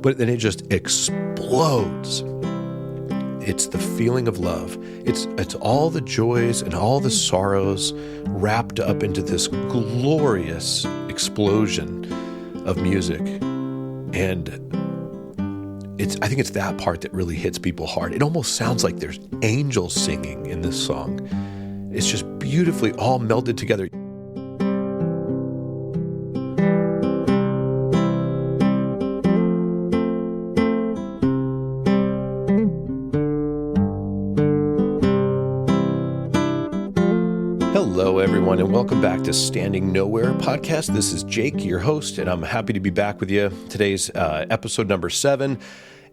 but then it just explodes. It's the feeling of love. It's all the joys and all the sorrows wrapped up into this glorious explosion of music. And I think it's that part that really hits people hard. It almost sounds like there's angels singing in this song. It's just beautifully all melded together. Hello, everyone, and welcome back to Standing Nowhere podcast. This is Jake, your host, and I'm happy to be back with you. Today's episode number 7,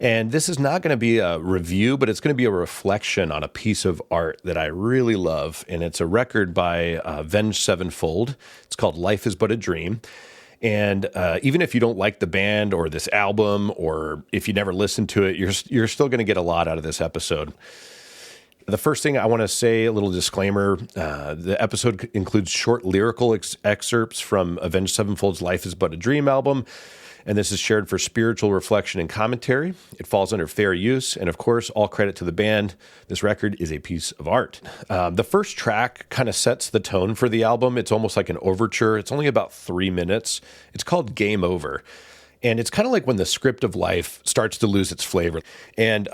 and this is not going to be a review, but it's going to be a reflection on a piece of art that I really love, and it's a record by Avenged Sevenfold. It's called Life is But a Dream, and even if you don't like the band or this album, or if you never listened to it, you're still going to get a lot out of this episode. The first thing I want to say, a little disclaimer, the episode includes short lyrical excerpts from Avenged Sevenfold's Life is But a Dream album, and this is shared for spiritual reflection and commentary. It falls under fair use, and of course, all credit to the band. This record is a piece of art. The first track kind of sets the tone for the album. It's almost like an overture. It's only about 3 minutes. It's called Game Over. And it's kind of like when the script of life starts to lose its flavor. And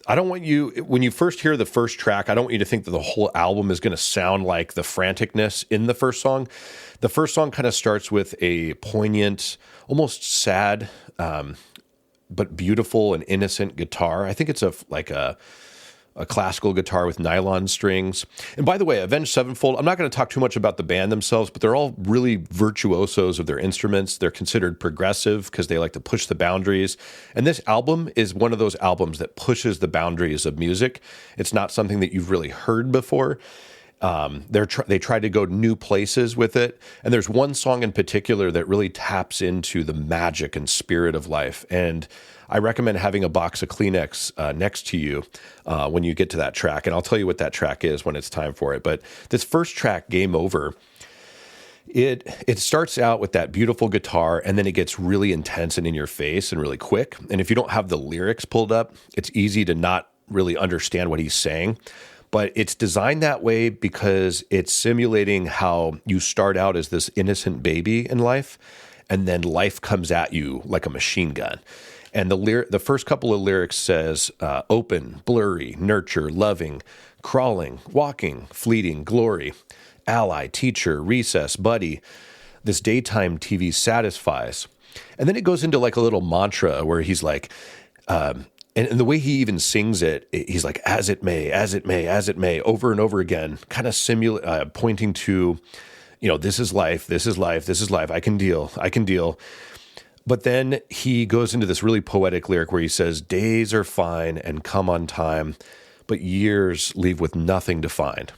I don't want you, when you first hear the first track, I don't want you to think that the whole album is going to sound like the franticness in the first song. The first song kind of starts with a poignant, almost sad, but beautiful and innocent guitar. I think it's like a classical guitar with nylon strings. And by the way, Avenged Sevenfold, I'm not going to talk too much about the band themselves, but they're all really virtuosos of their instruments. They're considered progressive because they like to push the boundaries. And this album is one of those albums that pushes the boundaries of music. It's not something that you've really heard before. They try to go new places with it. And there's one song in particular that really taps into the magic and spirit of life. And I recommend having a box of Kleenex next to you when you get to that track. And I'll tell you what that track is when it's time for it. But this first track, Game Over, it starts out with that beautiful guitar, and then it gets really intense and in your face and really quick. And if you don't have the lyrics pulled up, it's easy to not really understand what he's saying. But it's designed that way because it's simulating how you start out as this innocent baby in life, and then life comes at you like a machine gun. And the first couple of lyrics says, open, blurry, nurture, loving, crawling, walking, fleeting, glory, ally, teacher, recess, buddy. This daytime TV satisfies. And then it goes into like a little mantra where he's like, and the way he even sings it, he's like, as it may, as it may, as it may, over and over again, kind of pointing to, this is life, this is life, this is life. I can deal. But then he goes into this really poetic lyric where he says, days are fine and come on time, but years leave with nothing to find.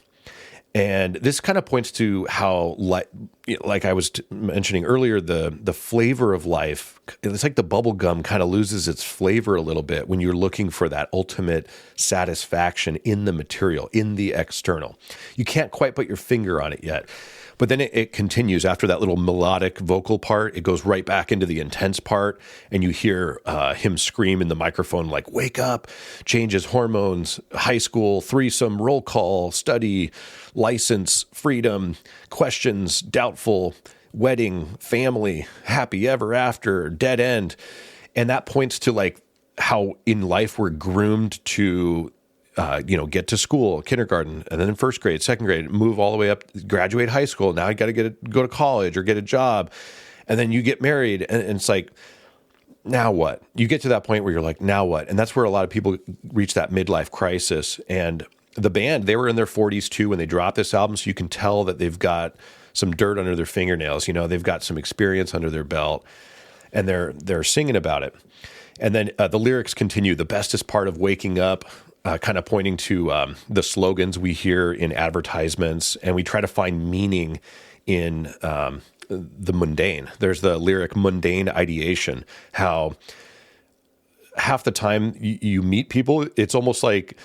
And this kind of points to how, like I was mentioning earlier, the flavor of life, it's like the bubble gum kind of loses its flavor a little bit when you're looking for that ultimate satisfaction in the material, in the external. You can't quite put your finger on it yet. But then it continues after that little melodic vocal part. It goes right back into the intense part, and you hear him scream in the microphone like, wake up, changes hormones, high school, threesome, roll call, study, license, freedom, questions, doubtful, wedding, family, happy ever after, dead end. And that points to like how in life we're groomed to get to school, kindergarten, and then first grade, second grade, move all the way up, graduate high school. Now you got to go to college or get a job. And then you get married. And it's like, now what? You get to that point where you're like, now what? And that's where a lot of people reach that midlife crisis. And the band, they were in their 40s too when they dropped this album. So you can tell that they've got some dirt under their fingernails. They've got some experience under their belt, and they're singing about it. And then the lyrics continue. The bestest part of waking up, kind of pointing to the slogans we hear in advertisements, and we try to find meaning in the mundane. There's the lyric mundane ideation, how half the time you meet people, it's almost like,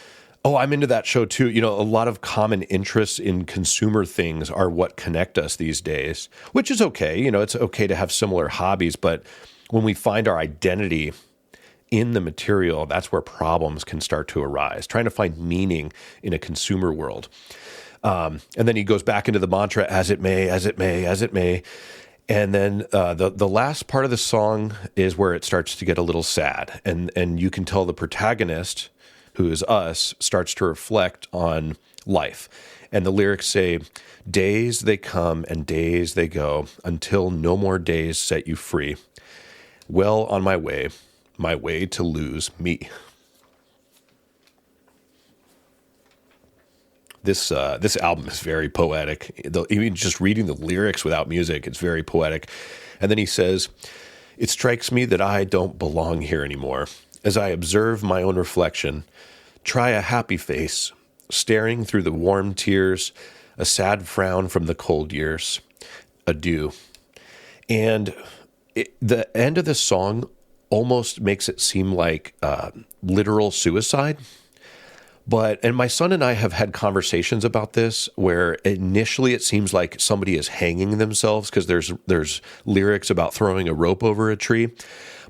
oh, I'm into that show too. A lot of common interests in consumer things are what connect us these days, which is okay. It's okay to have similar hobbies, but when we find our identity in the material, that's where problems can start to arise, trying to find meaning in a consumer world. And then he goes back into the mantra, as it may, as it may, as it may. And then the last part of the song is where it starts to get a little sad. And you can tell the protagonist, who is us, starts to reflect on life. And the lyrics say, days they come and days they go, until no more days set you free. Well on my way to lose me. This album is very poetic. Even just reading the lyrics without music, it's very poetic. And then he says, it strikes me that I don't belong here anymore. As I observe my own reflection, try a happy face, staring through the warm tears, a sad frown from the cold years. Adieu. And the end of the song almost makes it seem like literal suicide. And my son and I have had conversations about this where initially it seems like somebody is hanging themselves because there's lyrics about throwing a rope over a tree.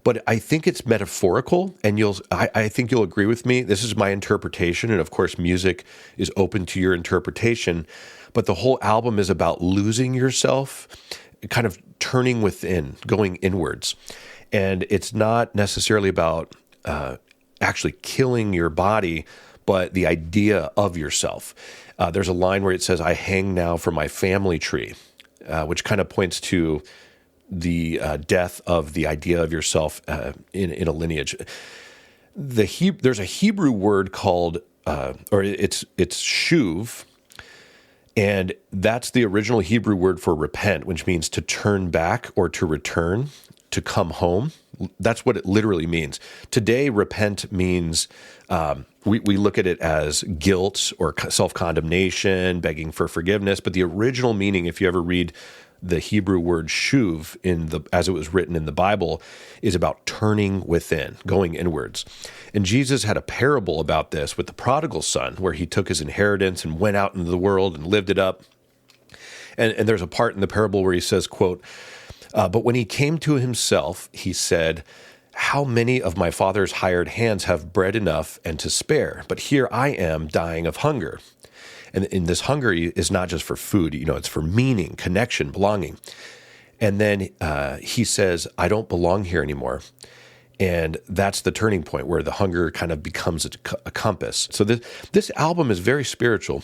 But I think it's metaphorical, and I think you'll agree with me. This is my interpretation, and of course music is open to your interpretation. But the whole album is about losing yourself, kind of turning within, going inwards. And it's not necessarily about actually killing your body, but the idea of yourself. There's a line where it says, I hang now from my family tree, which kind of points to the death of the idea of yourself in a lineage. There's a Hebrew word called, or it's shuv, and that's the original Hebrew word for repent, which means to turn back or to return, to come home. That's what it literally means. Today, repent means we look at it as guilt or self-condemnation, begging for forgiveness. But the original meaning, if you ever read the Hebrew word shuv as it was written in the Bible, is about turning within, going inwards. And Jesus had a parable about this with the prodigal son, where he took his inheritance and went out into the world and lived it up. And there's a part in the parable where he says, quote, but when he came to himself, he said, how many of my father's hired hands have bread enough and to spare? But here I am dying of hunger. And this hunger is not just for food, it's for meaning, connection, belonging. And then he says, I don't belong here anymore. And that's the turning point where the hunger kind of becomes a compass. So this album is very spiritual.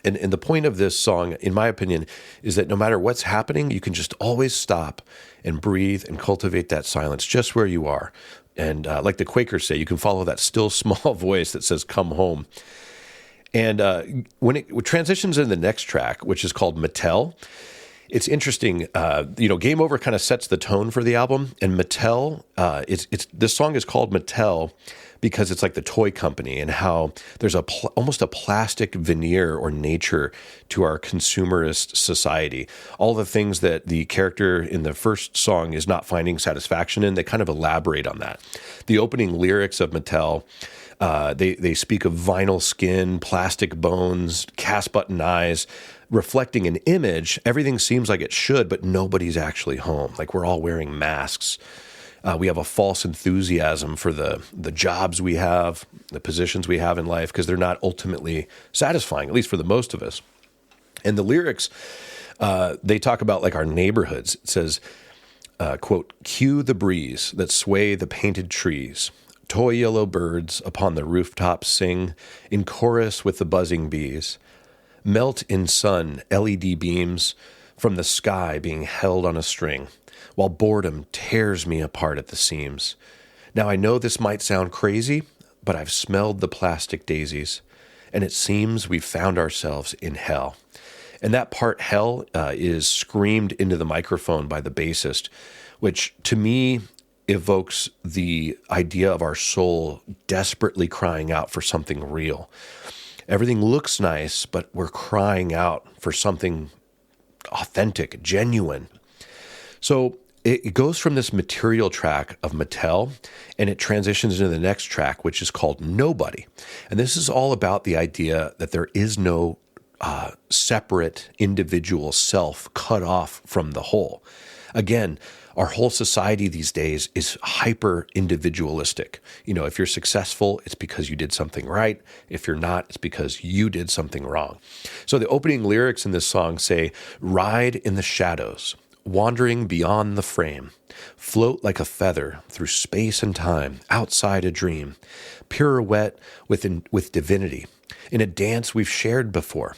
And the point of this song, in my opinion, is that no matter what's happening, you can just always stop and breathe and cultivate that silence just where you are. And like the Quakers say, you can follow that still small voice that says, come home. And when it transitions into the next track, which is called Mattel, it's interesting. Game Over kind of sets the tone for the album. And Mattel, this song is called Mattel because it's like the toy company, and how there's almost a plastic veneer or nature to our consumerist society. All the things that the character in the first song is not finding satisfaction in, they kind of elaborate on that. The opening lyrics of Mattel, they speak of vinyl skin, plastic bones, cast button eyes, reflecting an image. Everything seems like it should, but nobody's actually home. Like we're all wearing masks. We have a false enthusiasm for the jobs we have, the positions we have in life, because they're not ultimately satisfying, at least for the most of us. And the lyrics, they talk about like our neighborhoods. It says, quote, cue the breeze that sway the painted trees. Toy yellow birds upon the rooftops sing in chorus with the buzzing bees. Melt in sun LED beams from the sky being held on a string, while boredom tears me apart at the seams. Now I know this might sound crazy, but I've smelled the plastic daisies, and it seems we've found ourselves in hell. And that part, hell, is screamed into the microphone by the bassist, which to me evokes the idea of our soul desperately crying out for something real. Everything looks nice, but we're crying out for something authentic, genuine. So it goes from this material track of Mattel, and it transitions into the next track, which is called Nobody. And this is all about the idea that there is no separate individual self cut off from the whole. Again, Our whole society these days is hyper individualistic. If you're successful, it's because you did something right. If you're not, it's because you did something wrong. So the opening lyrics in this song say, "Ride in the shadows, wandering beyond the frame, float like a feather through space and time, outside a dream, pirouette with divinity, in a dance we've shared before."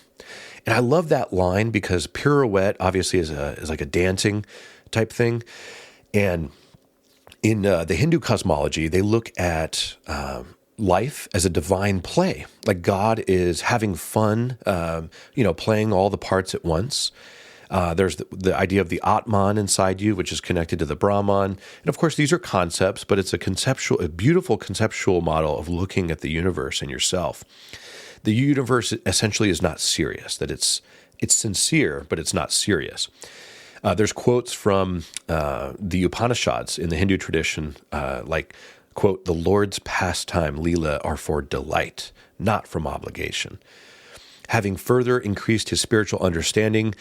And I love that line because pirouette obviously is like a dancing type thing. And in the Hindu cosmology, they look at life as a divine play. Like God is having fun, playing all the parts at once. There's the idea of the Atman inside you, which is connected to the Brahman. And of course, these are concepts, but it's a beautiful conceptual model of looking at the universe and yourself. The universe essentially is not serious, that it's sincere, but it's not serious. There's quotes from the Upanishads in the Hindu tradition, like, quote, "The Lord's pastime, Leela, are for delight, not from obligation." Having further increased his spiritual understanding,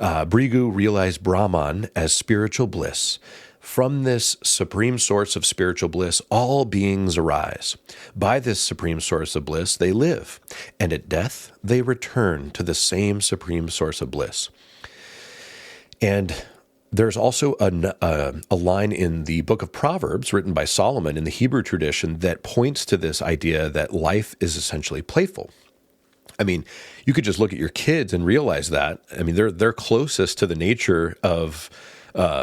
Brigu realized Brahman as spiritual bliss. From this supreme source of spiritual bliss, all beings arise. By this supreme source of bliss, they live, and at death, they return to the same supreme source of bliss. And there's also a line in the book of Proverbs written by Solomon in the Hebrew tradition that points to this idea that life is essentially playful. I mean, you could just look at your kids and realize that. I mean, they're closest to the nature of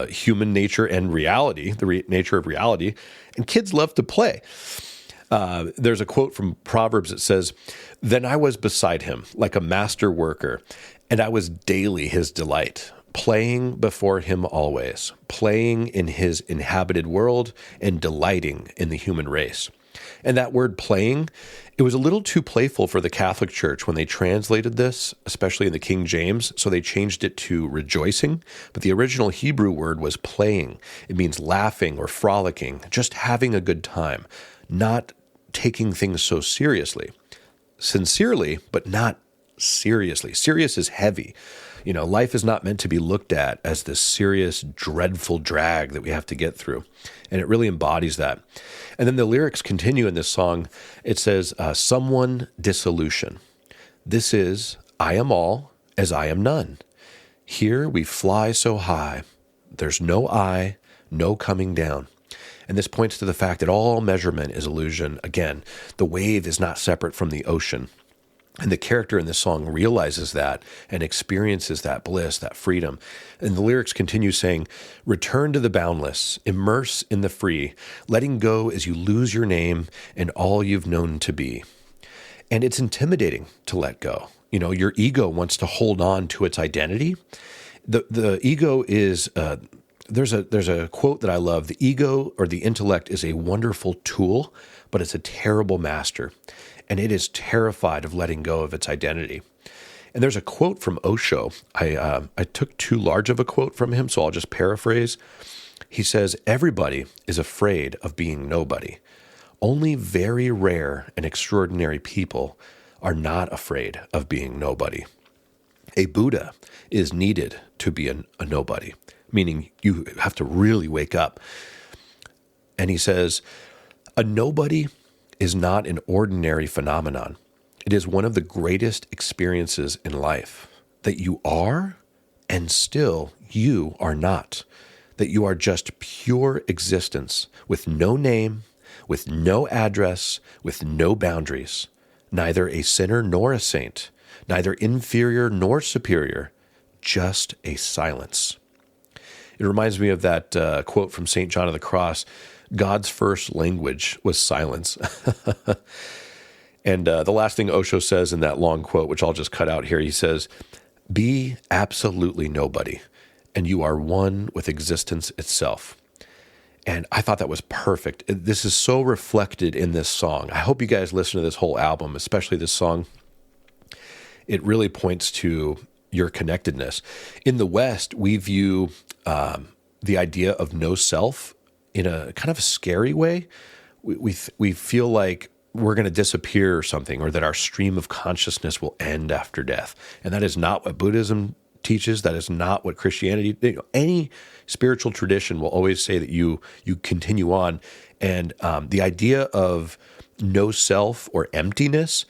human nature and reality, the nature of reality, and kids love to play. There's a quote from Proverbs that says, "Then I was beside him like a master worker, and I was daily his delight, playing before him always, playing in his inhabited world and delighting in the human race." And that word playing, it was a little too playful for the Catholic Church when they translated this, especially in the King James, so they changed it to rejoicing. But the original Hebrew word was playing. It means laughing or frolicking, just having a good time, not taking things so seriously. Sincerely, but not seriously. Serious is heavy. Life is not meant to be looked at as this serious, dreadful drag that we have to get through. And it really embodies that. And then the lyrics continue in this song. It says, "Someone dissolution. This is, I am all as I am none. Here we fly so high. There's no I, no coming down." And this points to the fact that all measurement is illusion. Again, the wave is not separate from the ocean. And the character in this song realizes that and experiences that bliss, that freedom. And the lyrics continue saying, "Return to the boundless, immerse in the free, letting go as you lose your name and all you've known to be." And it's intimidating to let go. Your ego wants to hold on to its identity. The ego is, there's a quote that I love, "The ego or the intellect is a wonderful tool, but it's a terrible master. And it is terrified of letting go of its identity." And there's a quote from Osho. I took too large of a quote from him, so I'll just paraphrase. He says, "Everybody is afraid of being nobody. Only very rare and extraordinary people are not afraid of being nobody. A Buddha is needed to be a nobody," meaning you have to really wake up. And he says, "A nobody is not an ordinary phenomenon. It is one of the greatest experiences in life, that you are and still you are not, that you are just pure existence with no name, with no address, with no boundaries, neither a sinner nor a saint, neither inferior nor superior, just a silence." It reminds me of that quote from St. John of the Cross, "God's first language was silence." And the last thing Osho says in that long quote, which I'll just cut out here, he says, "Be absolutely nobody, and you are one with existence itself." And I thought that was perfect. This is so reflected in this song. I hope you guys listen to this whole album, especially this song. It really points to your connectedness. In the West, we view the idea of no self in a kind of a scary way. We feel like we're going to disappear or something, or that our stream of consciousness will end after death. And that is not what Buddhism teaches. That is not what Christianity, any spiritual tradition will always say that you continue on. And the idea of no self or emptiness,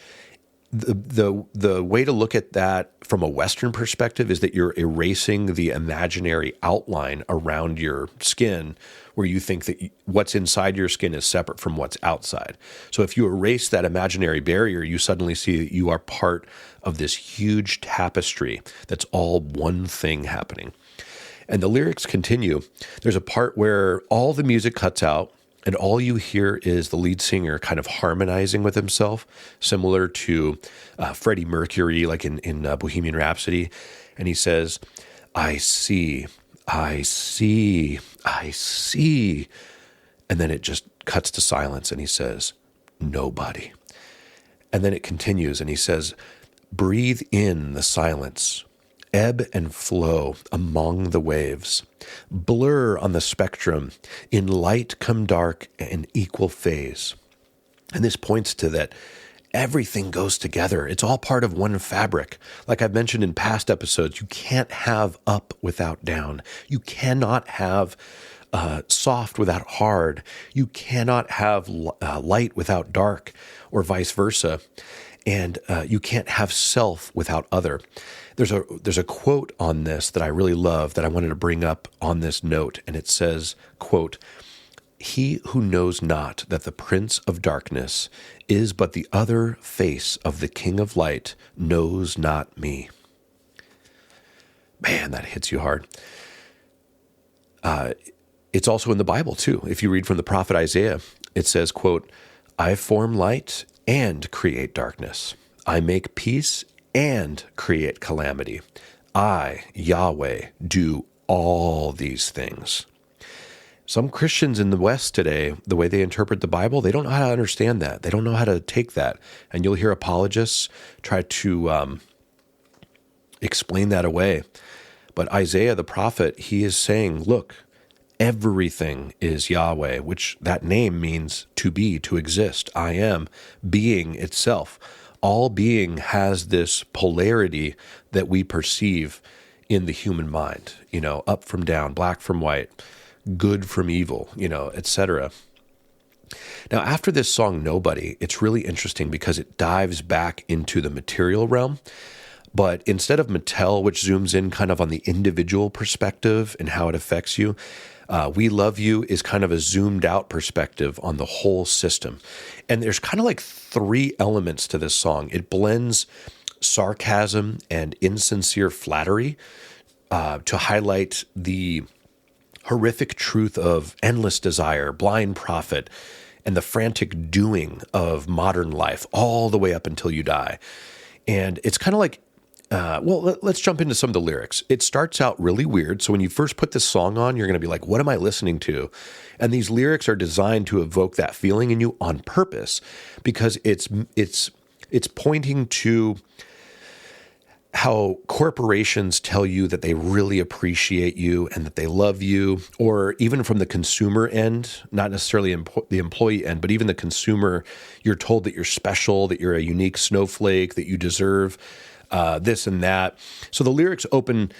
the way to look at that from a Western perspective is that you're erasing the imaginary outline around your skin, where you think that what's inside your skin is separate from what's outside. So if you erase that imaginary barrier, you suddenly see that you are part of this huge tapestry that's all one thing happening. And the lyrics continue. There's a part where all the music cuts out, and all you hear is the lead singer kind of harmonizing with himself, similar to Freddie Mercury, like in Bohemian Rhapsody. And he says, I see, I see, I see. And then it just cuts to silence, and he says, nobody. And then it continues, and he says, breathe in the silence. Ebb and flow among the waves, blur on the spectrum, in light come dark and equal phase. And this points to that everything goes together. It's all part of one fabric. Like I've mentioned in past episodes, you can't have up without down. You cannot have soft without hard. You cannot have light without dark, or vice versa. And you can't have self without other. There's a quote on this that I really love that I wanted to bring up on this note, and it says, quote, he who knows not that the prince of darkness is but the other face of the king of light knows not me. Man, that hits you hard. It's also in the Bible too. If you read from the prophet Isaiah, it says, quote, I form light and create darkness. I make peace and create calamity. I, Yahweh, do all these things. Some Christians in the West today, the way they interpret the Bible, they don't know how to understand that. They don't know how to take that. And you'll hear apologists try to explain that away. But Isaiah the prophet, he is saying, look, everything is Yahweh, which that name means to be, to exist. I am, being itself. All being has this polarity that we perceive in the human mind, up from down, black from white, good from evil, etc. Now, after this song, Nobody, it's really interesting because it dives back into the material realm. But instead of Mattel, which zooms in kind of on the individual perspective and how it affects you, We Love You is kind of a zoomed out perspective on the whole system. And there's kind of like three elements to this song. It blends sarcasm and insincere flattery to highlight the horrific truth of endless desire, blind profit, and the frantic doing of modern life all the way up until you die. And it's kind of like, let's jump into some of the lyrics. It starts out really weird. So when you first put this song on, you're going to be like, what am I listening to? And these lyrics are designed to evoke that feeling in you on purpose because it's pointing to how corporations tell you that they really appreciate you and that they love you, or even from the consumer end, not necessarily the employee end, but even the consumer, you're told that you're special, that you're a unique snowflake, that you deserve this and that. So the lyrics open,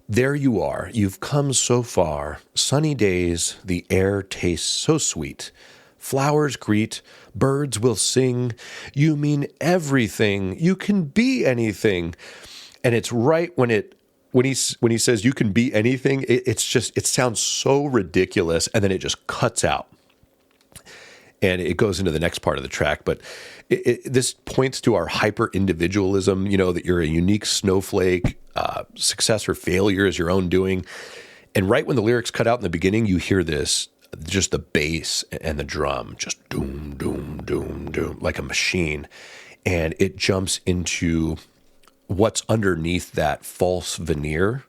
there you are, you've come so far, sunny days, the air tastes so sweet. Flowers greet, birds will sing, you mean everything, you can be anything. And it's right when he says you can be anything, it sounds so ridiculous, and then it just cuts out. And it goes into the next part of the track. But this points to our hyper-individualism, that you're a unique snowflake, success or failure is your own doing. And right when the lyrics cut out in the beginning, you hear this, just the bass and the drum, just doom, doom, doom, doom, like a machine. And it jumps into what's underneath that false veneer,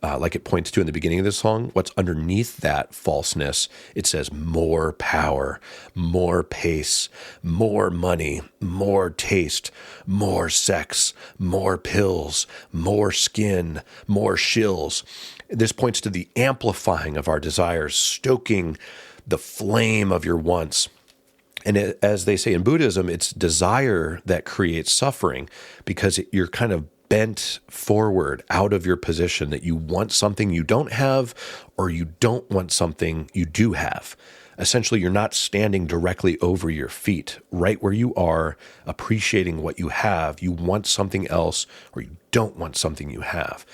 like it points to in the beginning of this song, what's underneath that falseness, it says more power, more pace, more money, more taste, more sex, more pills, more skin, more shills. This points to the amplifying of our desires, stoking the flame of your wants. And as they say in Buddhism, it's desire that creates suffering because you're kind of bent forward out of your position, that you want something you don't have, or you don't want something you do have. Essentially, you're not standing directly over your feet, right where you are, appreciating what you have. You want something else, or you don't want something you have.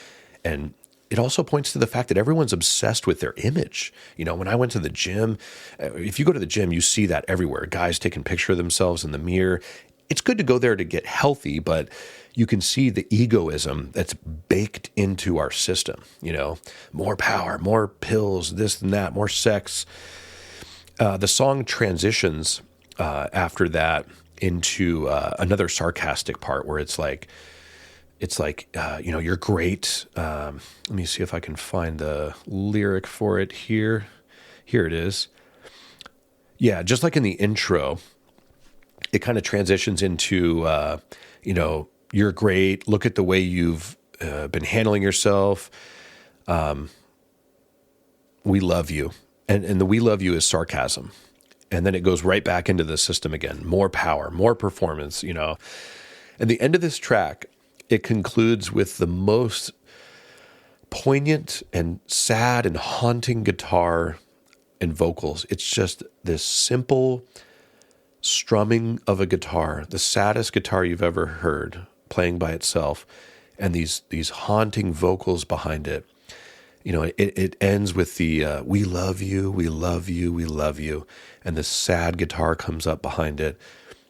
And it also points to the fact that everyone's obsessed with their image. You know, when I went to the gym, if you go to the gym, you see that everywhere. Guys taking pictures of themselves in the mirror. It's good to go there to get healthy, but you can see the egoism that's baked into our system. You know, more power, more pills, this and that, more sex. The song transitions after that into another sarcastic part where it's like, you know, you're great. Let me see if I can find the lyric for it here. Here it is. Yeah, just like in the intro, it kind of transitions into, you know, you're great. Look at the way you've been handling yourself. We love you. And the we love you is sarcasm. And then it goes right back into the system again. More power, more performance, you know. And the end of this track, it concludes with the most poignant and sad and haunting guitar and vocals. It's just this simple strumming of a guitar, the saddest guitar you've ever heard playing by itself, and these haunting vocals behind it. You know, it ends with the we love you, we love you, we love you. And the sad guitar comes up behind it,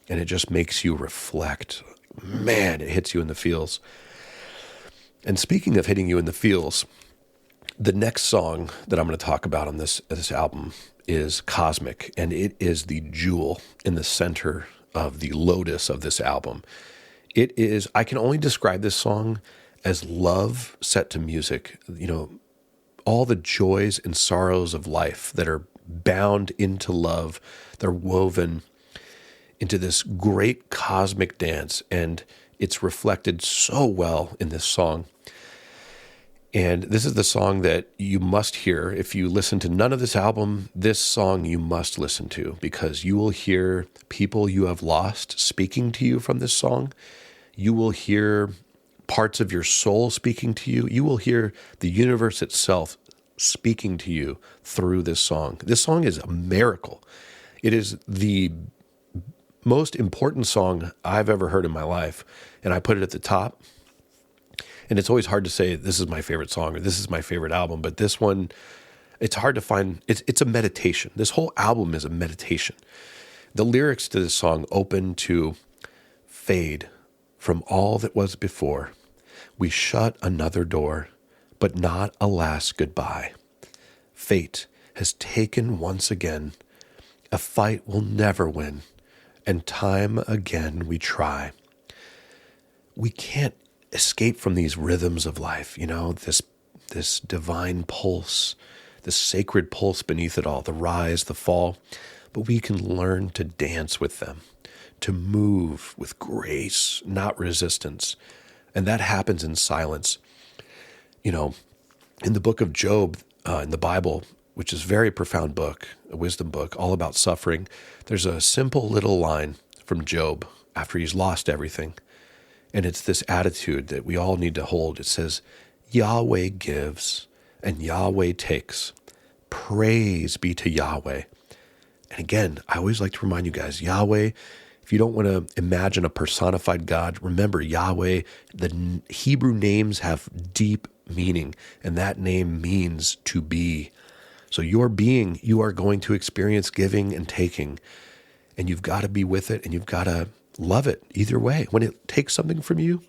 and it just makes you reflect. Man, it hits you in the feels. And speaking of hitting you in the feels, the next song that I'm going to talk about on this album is Cosmic, and it is the jewel in the center of the lotus of this album. It is, I can only describe this song as love set to music. You know, all the joys and sorrows of life that are bound into love, they're woven into this great cosmic dance, and it's reflected so well in this song. And this is the song that you must hear. If you listen to none of this album, this song you must listen to, because you will hear people you have lost speaking to you from this song. You will hear parts of your soul speaking to you. You will hear the universe itself speaking to you through this song. This song is a miracle. It is the most important song I've ever heard in my life, and I put it at the top. And it's always hard to say this is my favorite song or this is my favorite album, but this one, it's hard to find. It's a meditation. This whole album is a meditation. The lyrics to this song open to fade from all that was before. We shut another door, but not a last goodbye. Fate has taken once again. A fight we'll never win, and time again we try. We can't escape from these rhythms of life, you know, this divine pulse, this sacred pulse beneath it all, the rise, the fall. But we can learn to dance with them, to move with grace, not resistance. And that happens in silence. You know, in the book of Job, in the Bible, which is a very profound book, a wisdom book, all about suffering, there's a simple little line from Job after he's lost everything. And it's this attitude that we all need to hold. It says, Yahweh gives and Yahweh takes. Praise be to Yahweh. And again, I always like to remind you guys, Yahweh, if you don't want to imagine a personified God, remember Yahweh, the Hebrew names have deep meaning, and that name means to be. So your being, you are going to experience giving and taking, and you've got to be with it, and you've got to love it either way. When it takes something from you,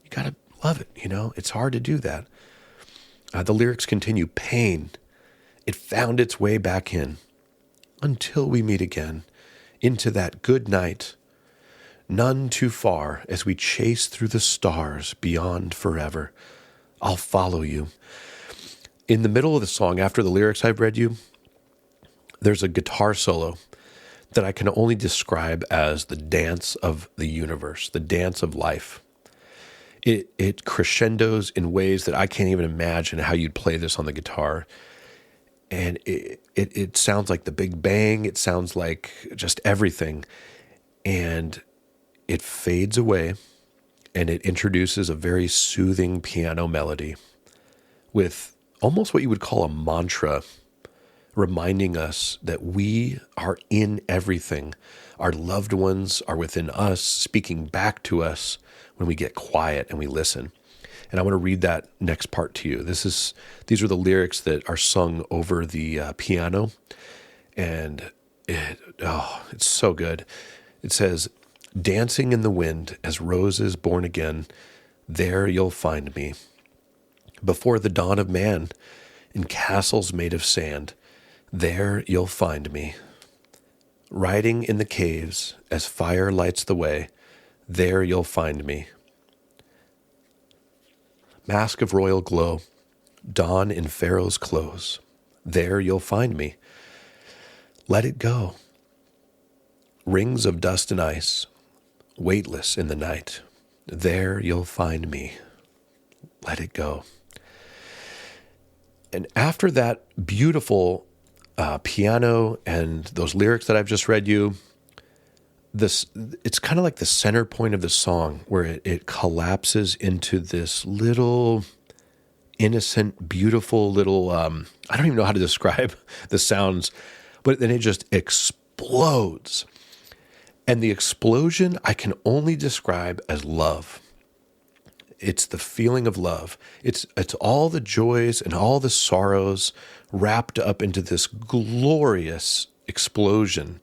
you got to love it. You know, it's hard to do that. The lyrics continue. Pain, it found its way back in until we meet again into that good night, none too far as we chase through the stars beyond forever. I'll follow you. In the middle of the song, after the lyrics I've read you, there's a guitar solo that I can only describe as the dance of the universe, the dance of life. It crescendos in ways that I can't even imagine how you'd play this on the guitar. And it sounds like the Big Bang. It sounds like just everything. And it fades away. and it introduces a very soothing piano melody with almost what you would call a mantra, reminding us that we are in everything. Our loved ones are within us, speaking back to us when we get quiet and we listen. And I want to read that next part to you. These are the lyrics that are sung over the piano, and it's so good. It says, "Dancing in the wind as roses born again, there you'll find me. Before the dawn of man, in castles made of sand, there you'll find me. Riding in the caves as fire lights the way, there you'll find me. Mask of royal glow, dawn in Pharaoh's clothes, there you'll find me. Let it go. Rings of dust and ice, weightless in the night, there you'll find me. Let it go." And after that beautiful piano and those lyrics that I've just read you, it's kind of like the center point of the song where it collapses into this little innocent, beautiful little, I don't even know how to describe the sounds, but then it just explodes. And the explosion I can only describe as love. It's the feeling of love. It's all the joys and all the sorrows wrapped up into this glorious explosion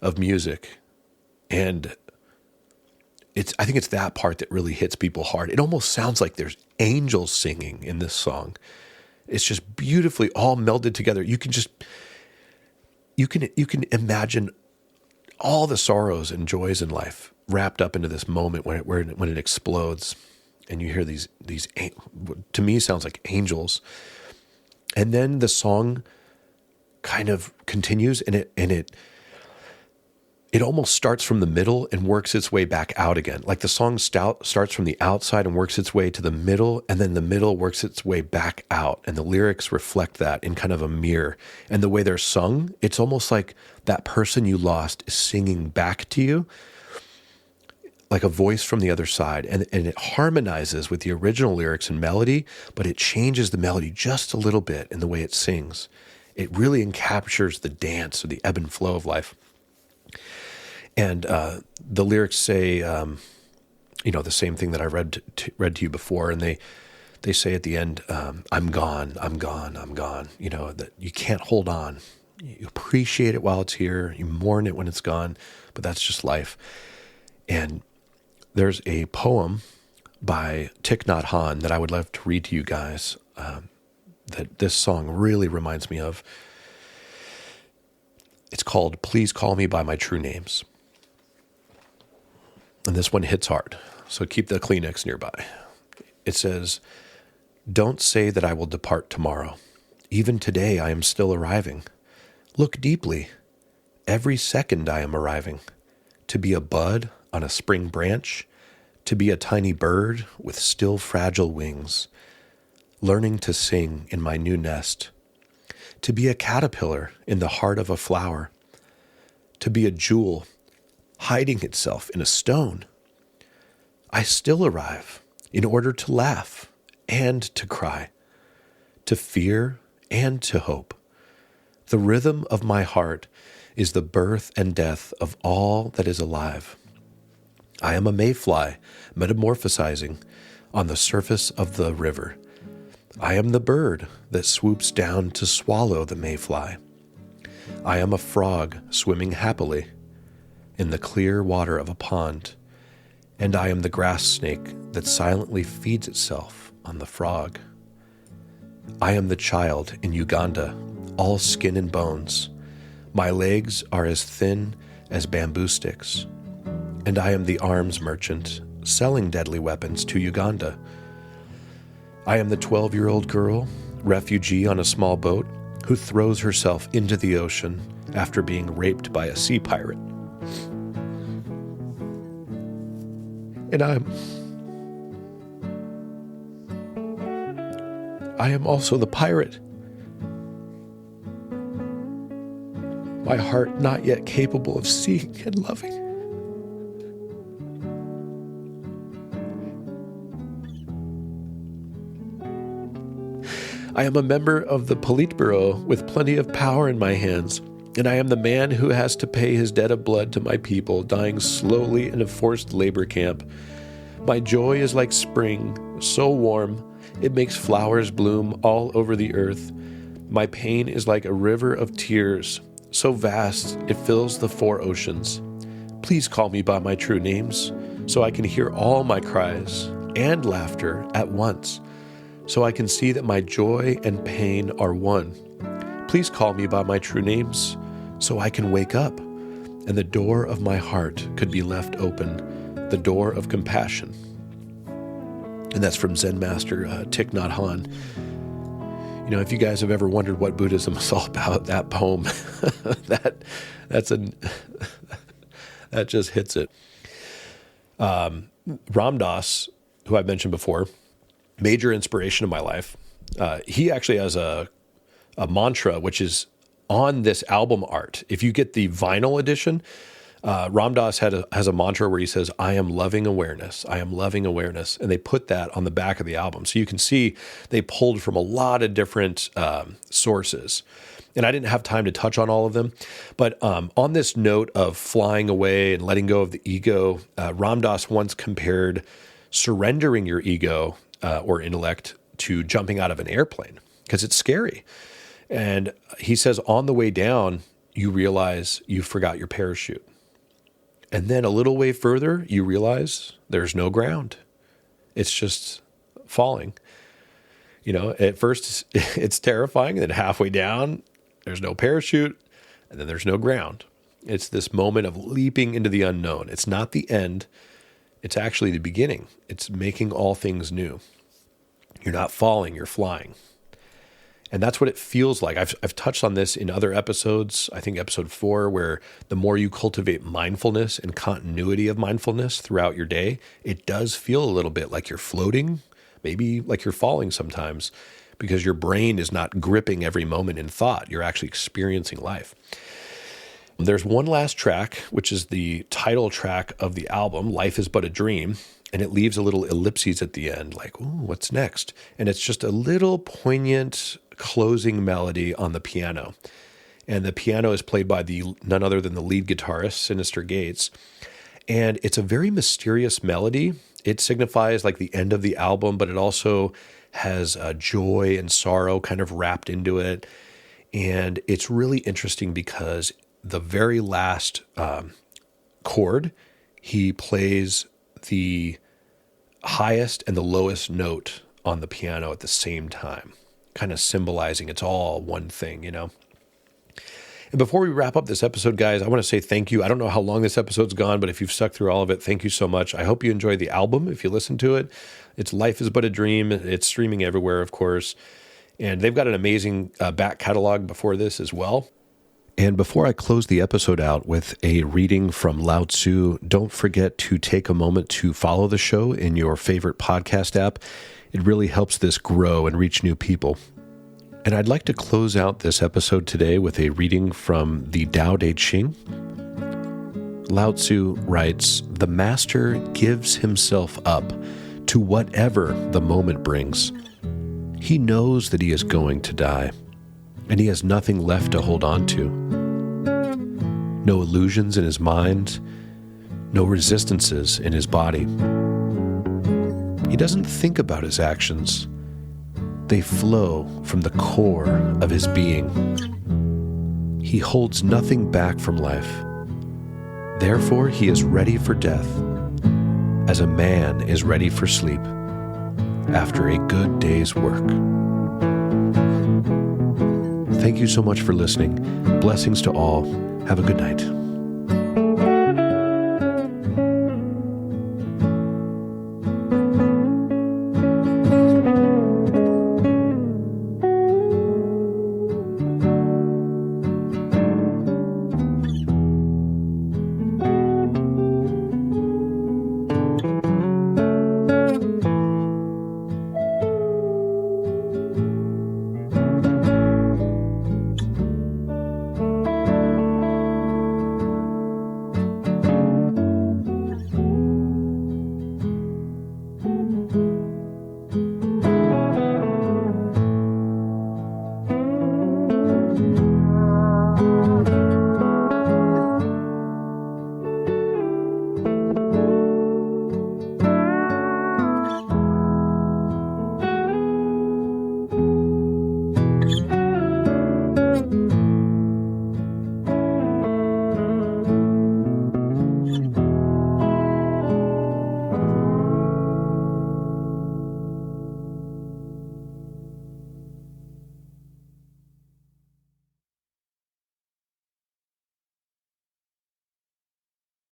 of music. And I think it's that part that really hits people hard. It almost sounds like there's angels singing in this song. It's just beautifully all melded together. You can imagine all the sorrows and joys in life wrapped up into this moment when it explodes. And you hear these to me sounds like angels. And then the song kind of continues, and it almost starts from the middle and works its way back out again. Like the song starts from the outside and works its way to the middle, and then the middle works its way back out. And the lyrics reflect that in kind of a mirror. And the way they're sung, it's almost like that person you lost is singing back to you, like a voice from the other side. And it harmonizes with the original lyrics and melody, but it changes the melody just a little bit in the way it sings. It really encaptures the dance or the ebb and flow of life. And the lyrics say, the same thing that I read to you before, and they say at the end, "I'm gone, I'm gone, I'm gone." That you can't hold on. You appreciate it while it's here. You mourn it when it's gone, but that's just life. And there's a poem by Thich Nhat Hanh that I would love to read to you guys that this song really reminds me of. It's called "Please Call Me by My True Names." And this one hits hard, so keep the Kleenex nearby. It says, "Don't say that I will depart tomorrow. Even today I am still arriving. Look deeply. Every second I am arriving. To be a bud on a spring branch, to be a tiny bird with still fragile wings, learning to sing in my new nest, to be a caterpillar in the heart of a flower, to be a jewel hiding itself in a stone. I still arrive in order to laugh and to cry, to fear and to hope. The rhythm of my heart is the birth and death of all that is alive. I am a mayfly metamorphosizing on the surface of the river. I am the bird that swoops down to swallow the mayfly. I am a frog swimming happily in the clear water of a pond, and I am the grass snake that silently feeds itself on the frog. I am the child in Uganda, all skin and bones. My legs are as thin as bamboo sticks, and I am the arms merchant selling deadly weapons to Uganda. I am the 12-year-old girl, refugee on a small boat, who throws herself into the ocean after being raped by a sea pirate. And I am also the pirate. My heart not yet capable of seeing and loving. I am a member of the Politburo with plenty of power in my hands, and I am the man who has to pay his debt of blood to my people, dying slowly in a forced labor camp. My joy is like spring, so warm, it makes flowers bloom all over the earth. My pain is like a river of tears, so vast it fills the four oceans. Please call me by my true names, so I can hear all my cries and laughter at once, so I can see that my joy and pain are one. Please call me by my true names, so I can wake up, and the door of my heart could be left open, the door of compassion. And that's from Zen master Thich Nhat Hanh. You know, if you guys have ever wondered what Buddhism is all about, that poem, that just hits it. Ram Dass, who I've mentioned before, major inspiration in my life. He actually has a mantra, which is on this album art. If you get the vinyl edition, Ram Dass has a mantra where he says, I am loving awareness. I am loving awareness. And they put that on the back of the album. So you can see they pulled from a lot of different sources. And I didn't have time to touch on all of them. But on this note of flying away and letting go of the ego, Ram Dass once compared surrendering your ego or intellect to jumping out of an airplane, because it's scary. And he says on the way down, you realize you forgot your parachute. And then a little way further, you realize there's no ground. It's just falling. You know, at first it's terrifying. And then halfway down, there's no parachute. And then there's no ground. It's this moment of leaping into the unknown. It's not the end. It's actually the beginning. It's making all things new. You're not falling, you're flying. And that's what it feels like. I've touched on this in other episodes, I think episode 4, where the more you cultivate mindfulness and continuity of mindfulness throughout your day, it does feel a little bit like you're floating, maybe like you're falling sometimes, because your brain is not gripping every moment in thought. You're actually experiencing life. There's one last track, which is the title track of the album, Life is But a Dream. And it leaves a little ellipses at the end, like, ooh, what's next? And it's just a little poignant closing melody on the piano. And the piano is played by none other than the lead guitarist, Sinister Gates. And it's a very mysterious melody. It signifies like the end of the album, but it also has joy and sorrow kind of wrapped into it. And it's really interesting because the very last chord, he plays the highest and the lowest note on the piano at the same time, kind of symbolizing it's all one thing, you know? And before we wrap up this episode, guys, I want to say thank you. I don't know how long this episode's gone, but if you've stuck through all of it, thank you so much. I hope you enjoyed the album. If you listen to it, it's Life is But a Dream. It's streaming everywhere, of course. And they've got an amazing back catalog before this as well. And before I close the episode out with a reading from Lao Tzu, don't forget to take a moment to follow the show in your favorite podcast app. It really helps this grow and reach new people. And I'd like to close out this episode today with a reading from the Dao De Jing. Lao Tzu writes, "The master gives himself up to whatever the moment brings. He knows that he is going to die, and he has nothing left to hold on to. No illusions in his mind, no resistances in his body. He doesn't think about his actions. They flow from the core of his being. He holds nothing back from life. Therefore, he is ready for death, as a man is ready for sleep after a good day's work." Thank you so much for listening. Blessings to all. Have a good night.